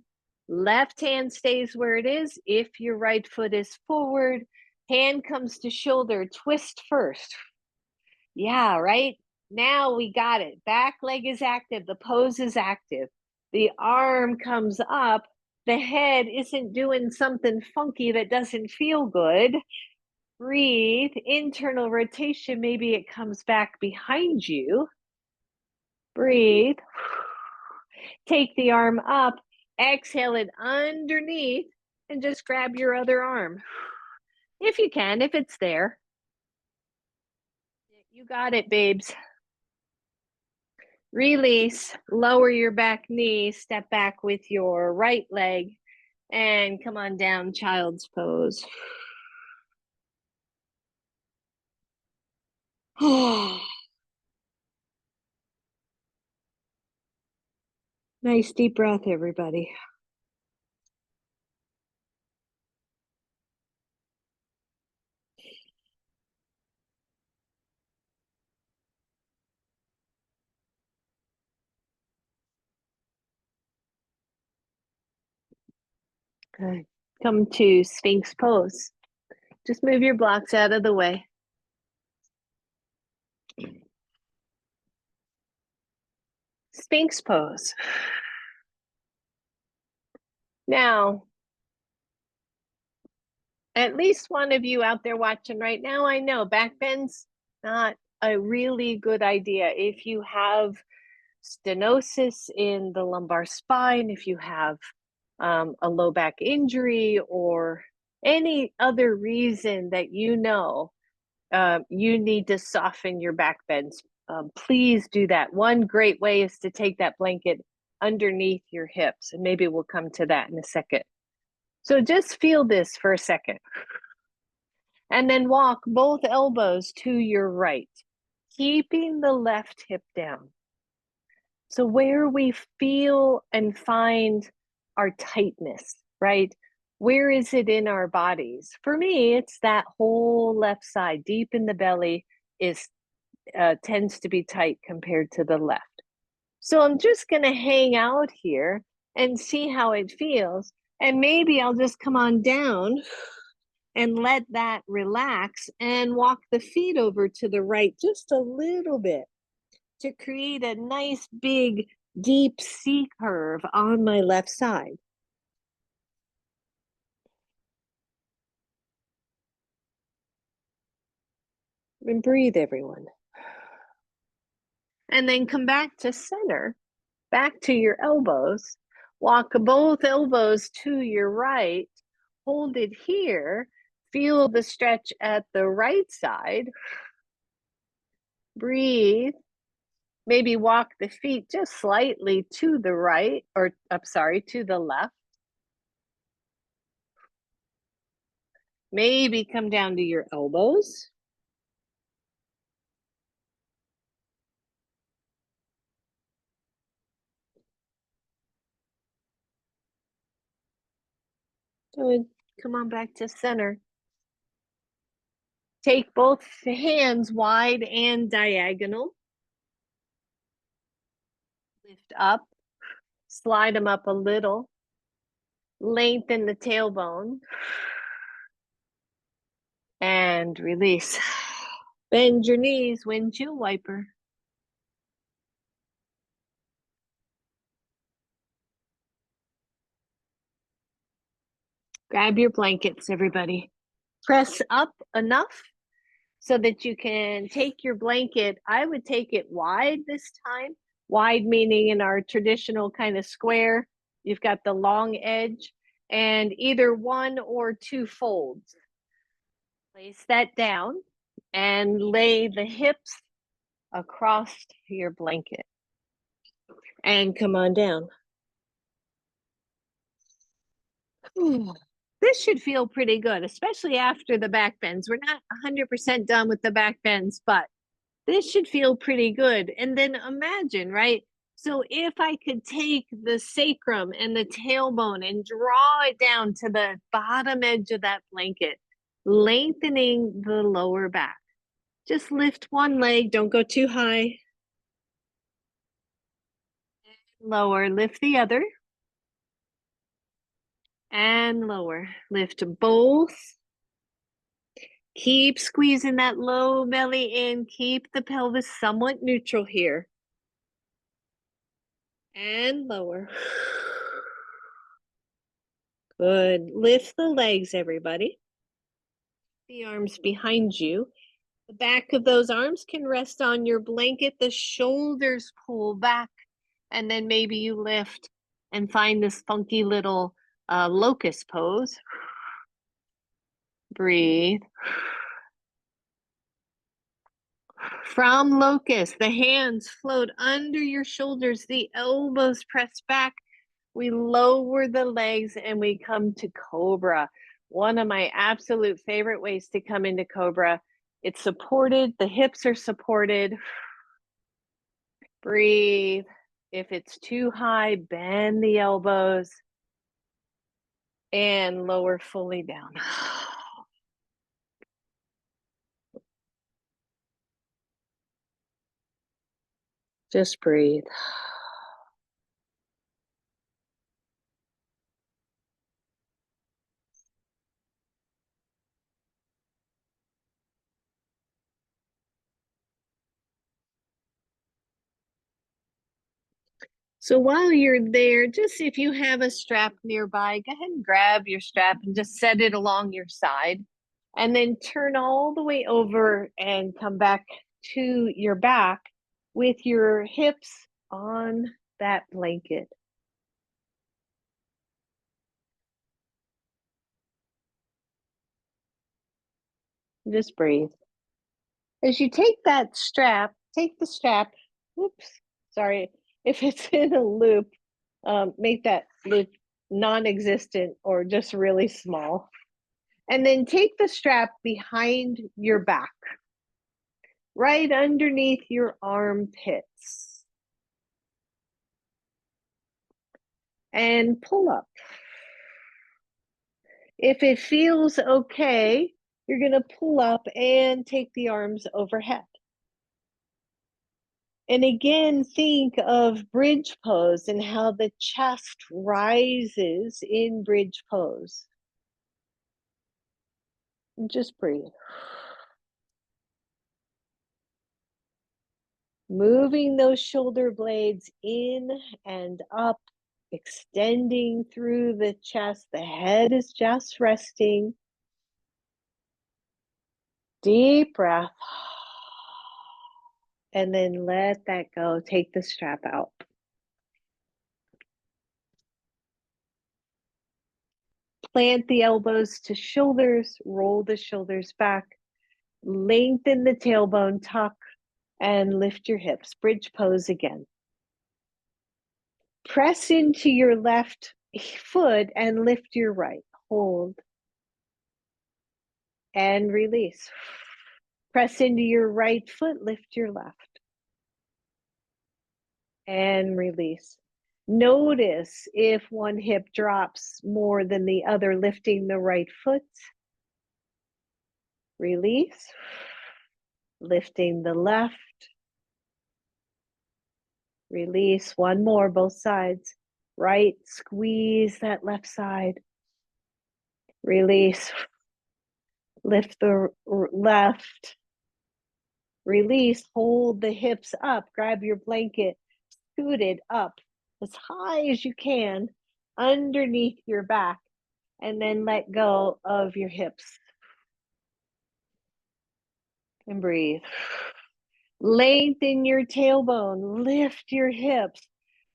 A: Left hand stays where it is. If your right foot is forward, hand comes to shoulder, twist first. Yeah, right? Now we got it. Back leg is active. The pose is active. The arm comes up. The head isn't doing something funky that doesn't feel good. Breathe. Internal rotation. Maybe it comes back behind you. Breathe. Take the arm up. Exhale it underneath and just grab your other arm. If you can, if it's there. You got it, babes. Release, lower your back knee, step back with your right leg, and come on down, child's pose. Nice deep breath, everybody. Good. Come to Sphinx pose. Just move your blocks out of the way. Sphinx pose. Now, at least one of you out there watching right now, I know back bend's not a really good idea. If you have stenosis in the lumbar spine, if you have a low back injury, or any other reason that you know you need to soften your back bends, please do that. One great way is to take that blanket underneath your hips, and maybe we'll come to that in a second. So just feel this for a second. And then walk both elbows to your right, keeping the left hip down. So where we feel and find our tightness, right? Where is it in our bodies? For me, it's that whole left side, deep in the belly, is tends to be tight compared to the left. So I'm just going to hang out here and see how it feels. And maybe I'll just come on down and let that relax and walk the feet over to the right just a little bit to create a nice big deep C curve on my left side. And breathe, everyone. And then come back to center, back to your elbows. Walk both elbows to your right. Hold it here. Feel the stretch at the right side. Breathe. Maybe walk the feet just slightly to the right, or I'm sorry, to the left. Maybe come down to your elbows. Good. Come on back to center. Take both hands wide and diagonal. Lift up. Slide them up a little. Lengthen the tailbone. And release. Bend your knees, windshield wiper. Grab your blankets, everybody. Press up enough so that you can take your blanket. I would take it wide this time. Wide meaning in our traditional kind of square. You've got the long edge and either one or two folds. Place that down and lay the hips across your blanket. And come on down. This should feel pretty good, especially after the back bends. We're not 100% done with the back bends, but this should feel pretty good. And then imagine, right? So if I could take the sacrum and the tailbone and draw it down to the bottom edge of that blanket, lengthening the lower back. Just lift one leg, don't go too high. Lower, lift the other. And lower, lift both. Keep squeezing that low belly in. Keep the pelvis somewhat neutral here. And lower. Good. Lift the legs, everybody. The arms behind you. The back of those arms can rest on your blanket. The shoulders pull back. And then maybe you lift and find this funky little locust pose. Breathe. From locust, the hands float under your shoulders, the elbows press back. We lower the legs and we come to cobra. One of my absolute favorite ways to come into cobra. It's supported, the hips are supported. Breathe. If it's too high, bend the elbows and lower fully down. Just breathe. So while you're there, just if you have a strap nearby, go ahead and grab your strap and just set it along your side. And then turn all the way over and come back to your back with your hips on that blanket. Just breathe. As you take that strap, take the strap. Whoops, sorry. If it's in a loop, make that loop non-existent or just really small. And then take the strap behind your back, right underneath your armpits. And pull up. If it feels okay, you're going to pull up and take the arms overhead. And again, think of bridge pose and how the chest rises in bridge pose. And just breathe. Moving those shoulder blades in and up, extending through the chest. The head is just resting. Deep breath. And then let that go. Take the strap out. Plant the elbows to shoulders, roll the shoulders back, lengthen the tailbone, tuck, and lift your hips. Bridge pose again. Press into your left foot and lift your right. Hold. And release. Press into your right foot, lift your left. And release. Notice if one hip drops more than the other, lifting the right foot. Release. Lifting the left. Release. One more, both sides. Right, squeeze that left side. Release. Lift the left. Release. Hold the hips up. Grab your blanket. Scoot it up as high as you can underneath your back. And then let go of your hips. And breathe. Lengthen your tailbone. Lift your hips.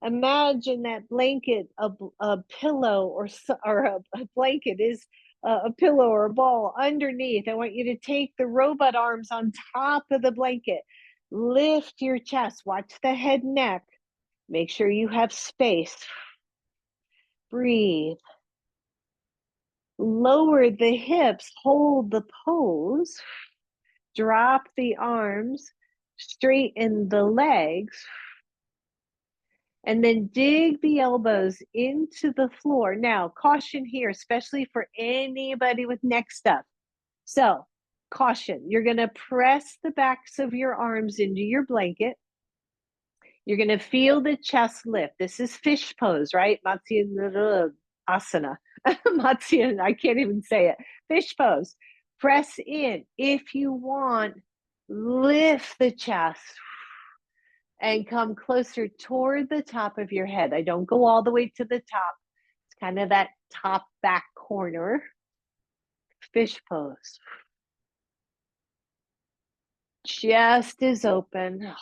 A: Imagine that blanket, a pillow or a blanket is a pillow or a ball underneath. I want you to take the robot arms on top of the blanket. Lift your chest. Watch the head and neck. Make sure you have space. Breathe. Lower the hips. Hold the pose. Drop the arms. Straighten the legs. And then dig the elbows into the floor. Now, caution here, especially for anybody with neck stuff. So, caution, you're going to press the backs of your arms into your blanket. You're going to feel the chest lift. This is fish pose, right? Matsyendrasana. Matsyen, I can't even say it. Fish pose. Press in. If you want, lift the chest and come closer toward the top of your head. I don't go all the way to the top. It's kind of that top back corner. Fish pose. Chest is open.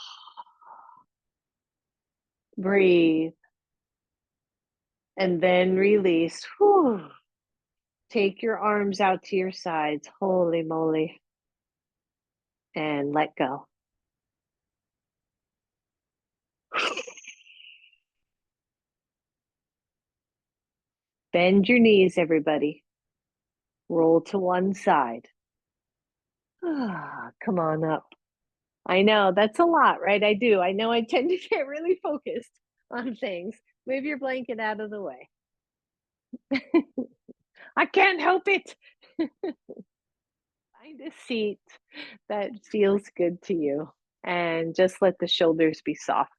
A: Breathe. And then release. Whew. Take your arms out to your sides. Holy moly. And let go. Bend your knees, everybody. Roll to one side. Come on up. I know, that's a lot, right? I do. I know I tend to get really focused on things. Move your blanket out of the way. I can't help it. Find a seat that feels good to you and just let the shoulders be soft.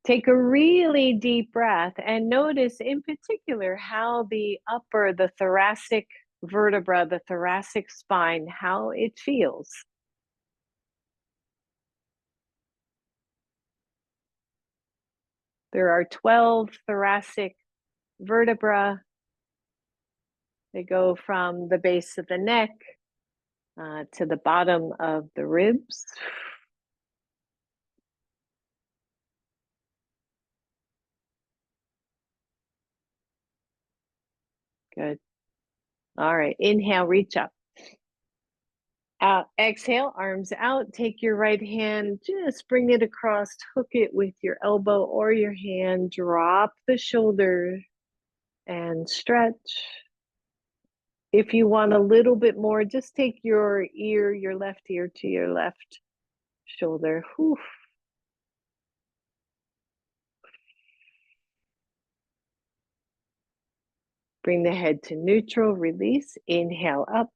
A: Take a really deep breath and notice in particular how the thoracic vertebra, the thoracic spine, how it feels. There are 12 thoracic vertebrae. They go from the base of the neck to the bottom of the ribs. Good. All right, inhale, reach up. Out, exhale, arms out. Take your right hand, just bring it across, hook it with your elbow or your hand, drop the shoulder and stretch. If you want a little bit more, just take your ear, your left ear to your left shoulder. Whew. Bring the head to neutral, release, inhale up.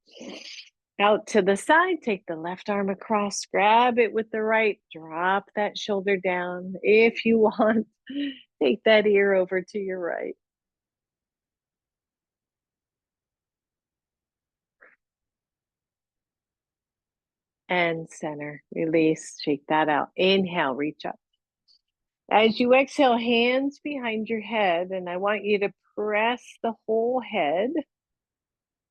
A: Out to the side, take the left arm across, grab it with the right, drop that shoulder down. If you want, take that ear over to your right. And center, release, shake that out. Inhale, reach up. As you exhale, hands behind your head, and I want you to press the whole head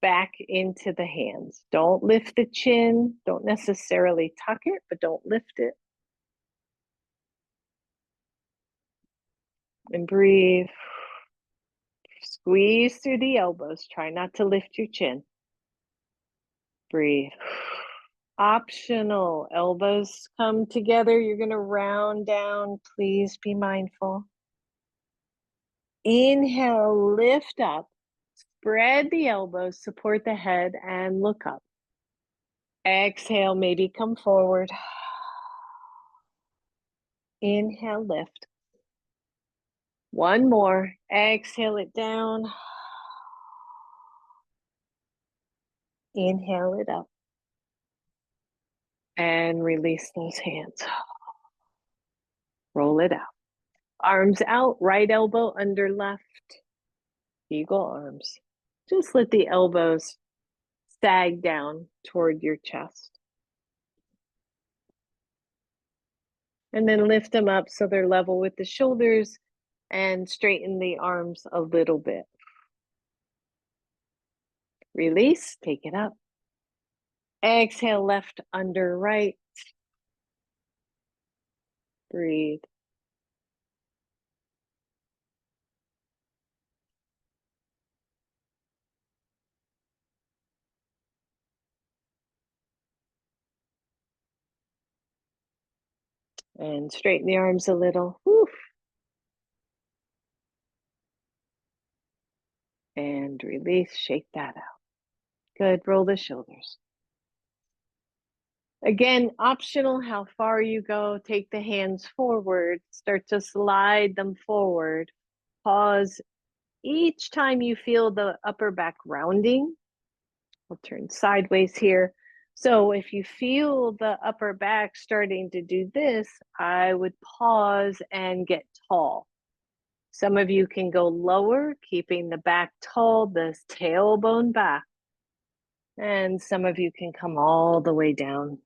A: back into the hands. Don't lift the chin, don't necessarily tuck it, but don't lift it. And breathe. Squeeze through the elbows. Try not to lift your chin. Breathe. Optional. Elbows come together. You're going to round down. Please be mindful. Inhale, lift up. Spread the elbows, support the head, and look up. Exhale, maybe come forward. Inhale, lift. One more. Exhale it down. Inhale it up. And release those hands. Roll it out. Arms out, right elbow under left. Eagle arms. Just let the elbows sag down toward your chest. And then lift them up so they're level with the shoulders and straighten the arms a little bit. Release, take it up. Exhale, left under right. Breathe. And straighten the arms a little. Whew. And release, shake that out. Good, roll the shoulders. Again, optional how far you go. Take the hands forward, start to slide them forward. Pause each time you feel the upper back rounding. I'll turn sideways here. So if you feel the upper back starting to do this, I would pause and get tall. Some of you can go lower, keeping the back tall, the tailbone back. And some of you can come all the way down.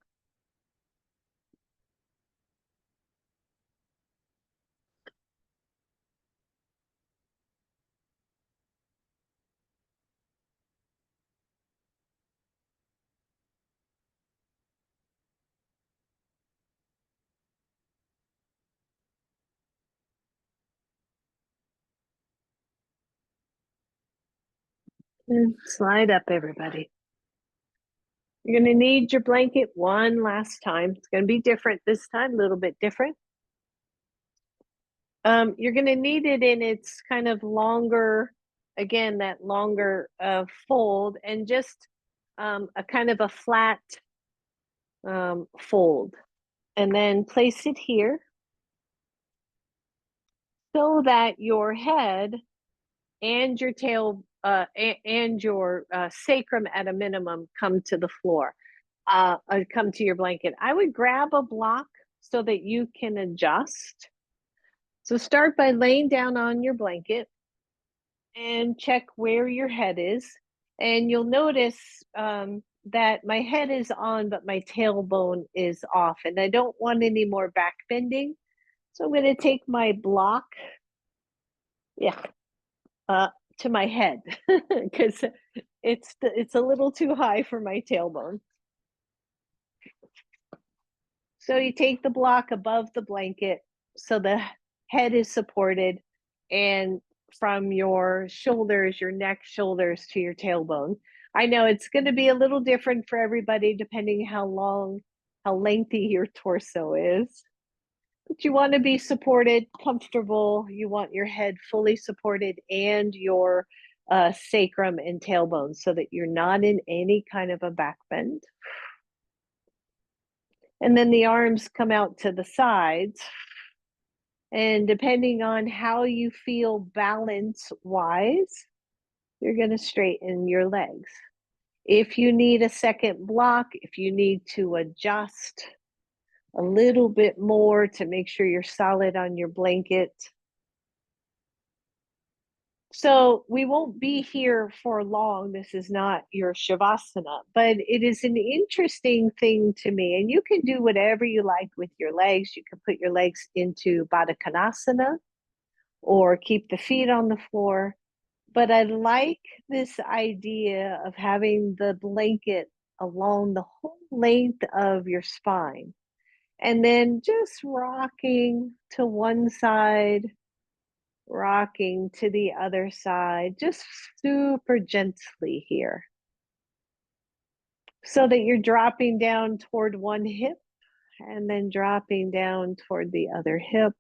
A: And slide up, everybody. You're going to need your blanket one last time. It's going to be different this time, a little bit different. You're going to need it in its kind of longer, again, that longer fold, and just a kind of a flat fold. And then place it here so that your head and your tail and your sacrum at a minimum come to the floor, come to your blanket. I would grab a block so that you can adjust. So start by laying down on your blanket and check where your head is. And you'll notice that my head is on, but my tailbone is off. And I don't want any more back bending. So I'm going to take my block, to my head because it's a little too high for my tailbone. So you take the block above the blanket so the head is supported, and from your shoulders, your neck, shoulders to your tailbone. I know it's going to be a little different for everybody depending how lengthy your torso is. But you want to be supported, comfortable. You want your head fully supported and your sacrum and tailbone so that you're not in any kind of a back bend. And then the arms come out to the sides. And depending on how you feel balance wise, you're going to straighten your legs. If you need a second block, if you need to adjust a little bit more to make sure you're solid on your blanket. So we won't be here for long. This is not your Shavasana, but it is an interesting thing to me. And you can do whatever you like with your legs. You can put your legs into Baddha Konasana or keep the feet on the floor. But I like this idea of having the blanket along the whole length of your spine and then just rocking to one side, rocking to the other side, just super gently here. So that you're dropping down toward one hip and then dropping down toward the other hip.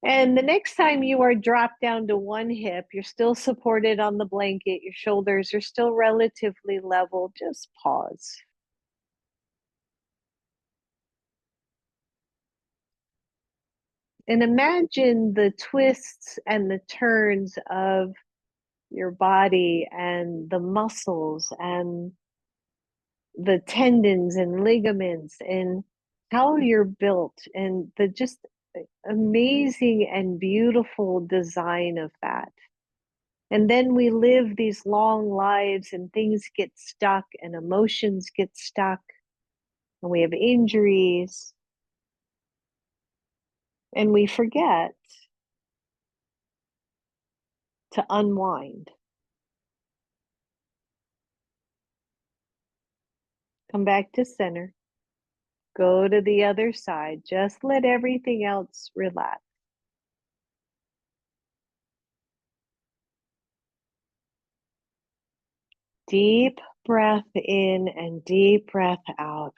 A: And the next time you are dropped down to one hip, you're still supported on the blanket, your shoulders are still relatively level, just pause. And imagine the twists and the turns of your body and the muscles and the tendons and ligaments and how you're built and the just amazing and beautiful design of that. And then we live these long lives and things get stuck and emotions get stuck and we have injuries and we forget to unwind. Come back to center. Go to the other side. Just let everything else relax. Deep breath in and deep breath out.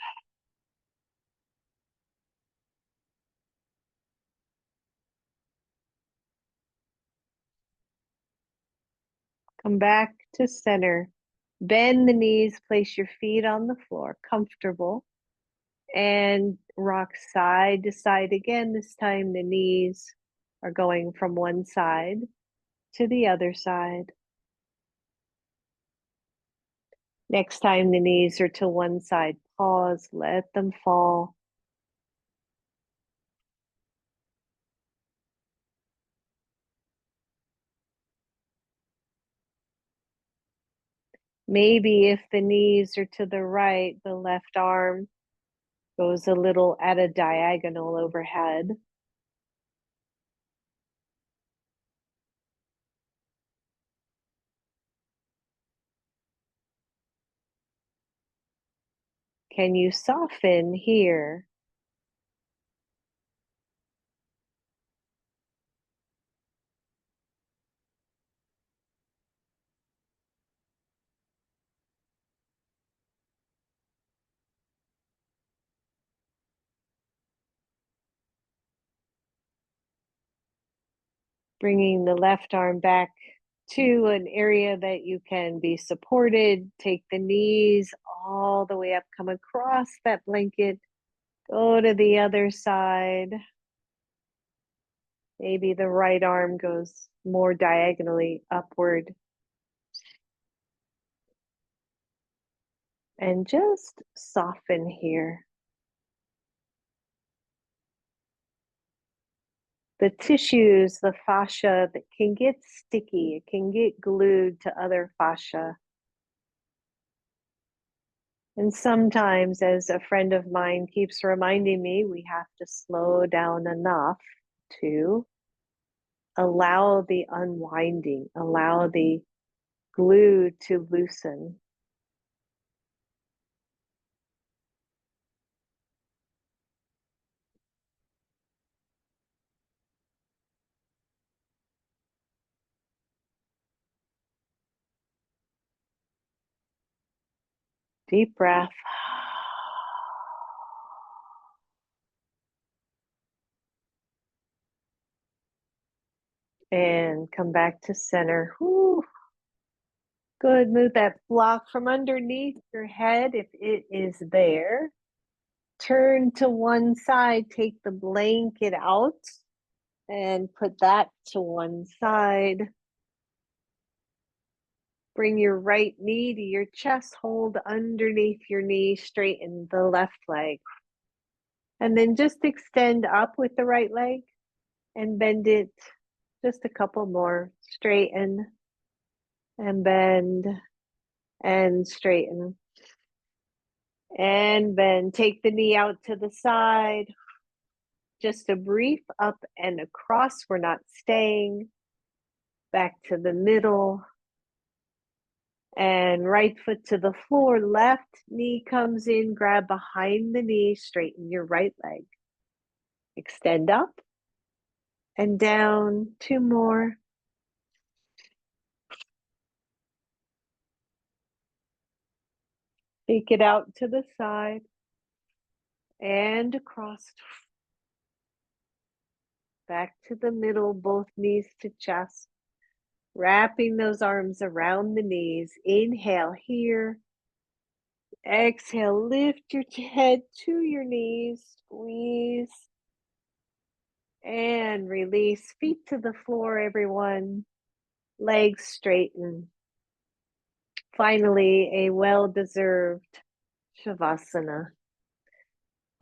A: Come back to center. Bend the knees, place your feet on the floor, comfortable, and rock side to side again. This time the knees are going from one side to the other side. Next time the knees are to one side, pause, let them fall. Maybe if the knees are to the right, the left arm goes a little at a diagonal overhead. Can you soften here? Bringing the left arm back to an area that you can be supported. Take the knees all the way up, come across that blanket, go to the other side. Maybe the right arm goes more diagonally upward. And just soften here. The tissues, the fascia that can get sticky, it can get glued to other fascia. And sometimes, as a friend of mine keeps reminding me, we have to slow down enough to allow the unwinding, allow the glue to loosen. Deep breath. And come back to center. Whew. Good. Move that block from underneath your head if it is there. Turn to one side, take the blanket out and put that to one side. Bring your right knee to your chest, hold underneath your knee, straighten the left leg. And then just extend up with the right leg and bend it just a couple more. Straighten and bend and straighten. And bend. Take the knee out to the side. Just a brief up and across. We're not staying. Back to the middle. And right foot to the floor, left knee comes in, grab behind the knee, straighten your right leg. Extend up and down, two more. Take it out to the side and across. Back to the middle, both knees to chest. Wrapping those arms around the knees. Inhale here. Exhale, lift your head to your knees. Squeeze. And release. Feet to the floor, everyone. Legs straighten. Finally, a well-deserved Shavasana.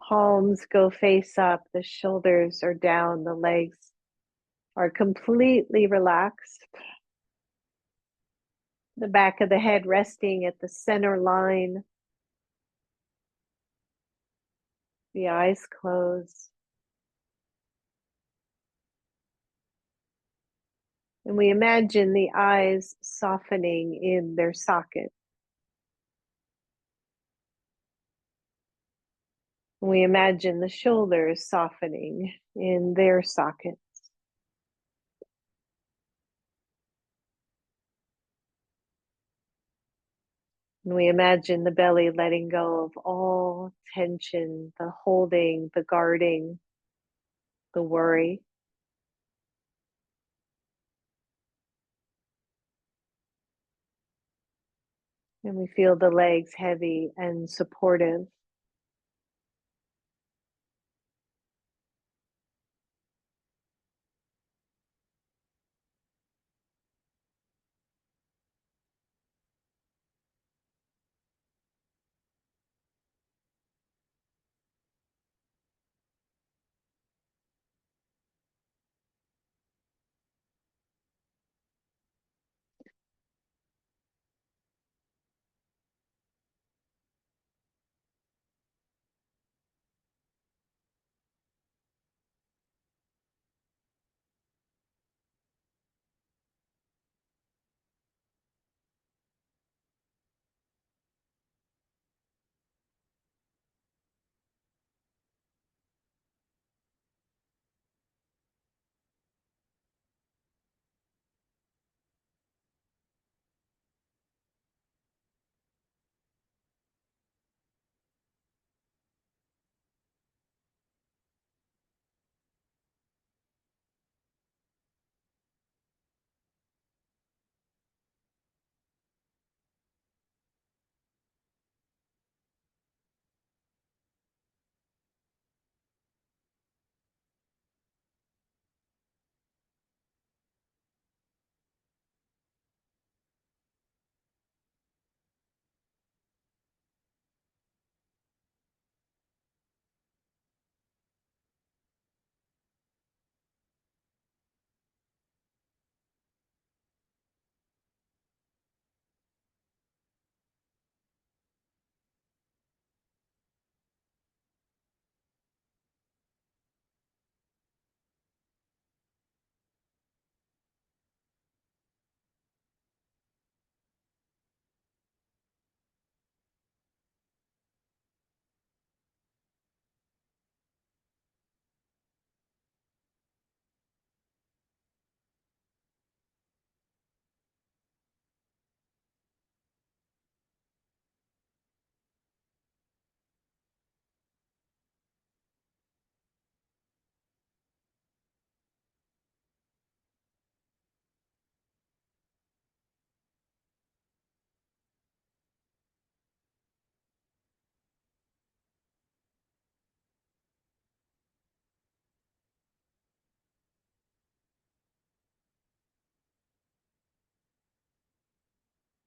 A: Palms go face up, the shoulders are down, the legs are completely relaxed. The back of the head resting at the center line. The eyes closed. And we imagine the eyes softening in their socket. We imagine the shoulders softening in their sockets. And we imagine the belly letting go of all tension, the holding, the guarding, the worry. And we feel the legs heavy and supportive.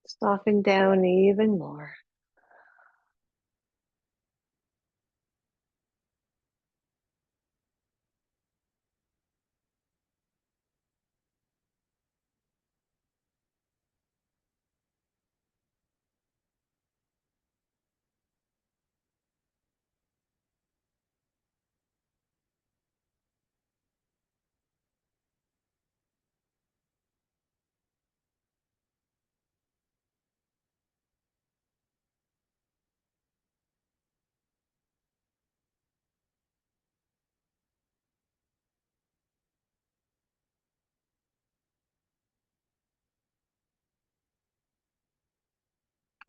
A: Soften down even more.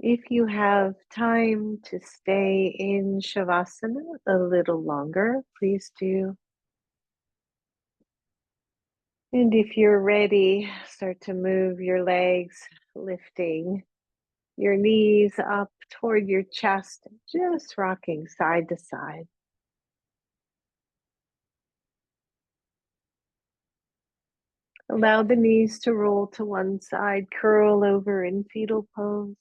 A: If you have time to stay in Shavasana a little longer, please do. And if you're ready, start to move your legs, lifting your knees up toward your chest, just rocking side to side. Allow the knees to roll to one side, curl over in fetal pose.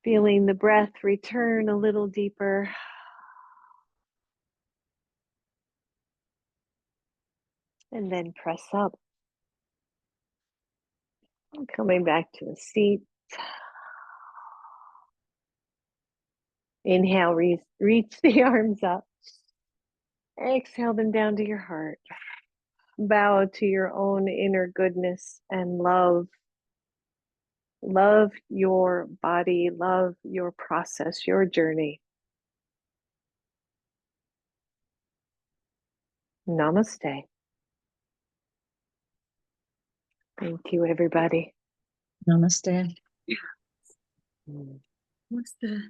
A: Feeling the breath return a little deeper. And then press up. Coming back to a seat. Inhale, reach the arms up. Exhale them down to your heart. Bow to your own inner goodness and love. Love your body, love your process, your journey. Namaste. Thank you, everybody.
B: Namaste.
A: Mm.
B: What's the